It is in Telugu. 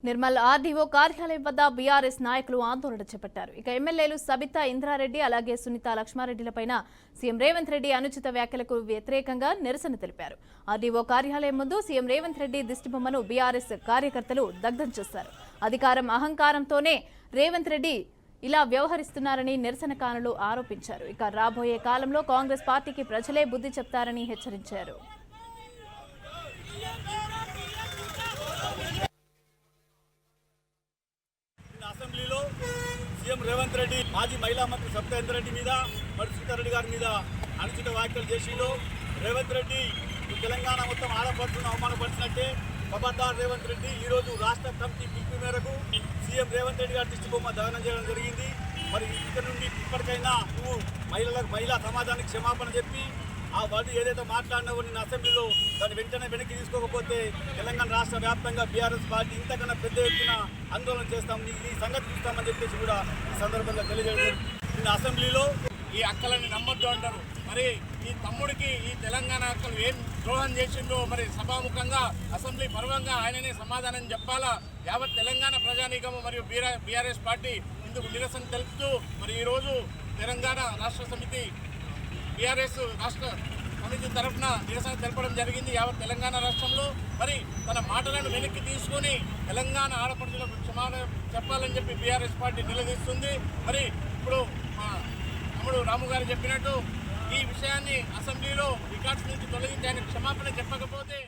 నిర్మల్ ఆర్డీఓ కార్యాలయం వద్ద బీఆర్ఎస్ నాయకులు ఆందోళన చేపట్టారు. ఇక ఎమ్మెల్యేలు సబితా ఇంద్రారెడ్డి అలాగే సునీత లక్ష్మారెడ్డిలపైన సీఎం రేవంత్ రెడ్డి అనుచిత వ్యాఖ్యలకు వ్యతిరేకంగా నిరసన తెలిపారు. ఆర్డీఓ కార్యాలయం ముందు సీఎం రేవంత్ రెడ్డి దిష్టిబొమ్మను బీఆర్ఎస్ కార్యకర్తలు దగ్ధం చేశారు. అధికారం అహంకారంతోనే రేవంత్ రెడ్డి ఇలా వ్యవహరిస్తున్నారని నిరసనకారులు ఆరోపించారు. ఇక రాబోయే కాలంలో కాంగ్రెస్ పార్టీకి ప్రజలే బుద్ధి చెప్తారని హెచ్చరించారు. అసెంబ్లీలో సీఎం రేవంత్ రెడ్డి మాజీ మహిళా మంత్రి సబితా ఇంద్రారెడ్డి మీద మరి సీతారెడ్డి గారి మీద అనుచిత వ్యాఖ్యలు చేసిండు. రేవంత్ రెడ్డి తెలంగాణ మొత్తం ఆడపడుతున్న అవమానపరిచినట్టే ఖబర్దార్ రేవంత్ రెడ్డి ఈరోజు రాష్ట్ర కమిటీ పిలుపు మేరకు సీఎం రేవంత్ రెడ్డి గారి దిష్టిబొమ్మ దహనం చేయడం జరిగింది. మరి ఇక్కడ నుండి ఇప్పటికైనా నువ్వు మహిళా సమాజానికి క్షమాపణ చెప్పి ఆ వాళ్ళు ఏదైతే మాట్లాడినావో నిన్న అసెంబ్లీలో దాన్ని వెంటనే వెనక్కి తీసుకోకపోతే తెలంగాణ రాష్ట్ర వ్యాప్తంగా బీఆర్ఎస్ పార్టీ ఇంతకన్నా పెద్ద ఎత్తున ఆందోళన చేస్తాం, ఈ సంగతి చూస్తామని చెప్పేసి కూడా ఈ సందర్భంగా తెలియజేయడం. నిన్న అసెంబ్లీలో ఈ అక్కలని నమ్మొద్దు అంటారు. మరి ఈ తమ్ముడికి ఈ తెలంగాణ అక్కలు ఏం ద్రోహం చేసిందో మరి సభాముఖంగా అసెంబ్లీ పర్వంగా ఆయననే సమాధానం చెప్పాలా. యావత్ తెలంగాణ ప్రజానీకము మరియు బీఆర్ఎస్ పార్టీ ఇందుకు నిరసన తెలుపుతూ మరి ఈరోజు తెలంగాణ రాష్ట్ర సమితి బీఆర్ఎస్ రాష్ట్ర సమితి తరఫున నిరసన తెలపడం జరిగింది. యావత్ తెలంగాణ రాష్ట్రంలో మరి తన మాటలను వెనక్కి తీసుకుని తెలంగాణ ఆడపడుచులకు క్షమాపణ చెప్పాలని చెప్పి బీఆర్ఎస్ పార్టీ నిలదీస్తుంది. మరి ఇప్పుడు మా తమ్ముడు రాము గారు చెప్పినట్టు ఈ విషయాన్ని అసెంబ్లీలో రికార్డ్స్ నుంచి తొలగించి ఆయన క్షమాపణ చెప్పకపోతే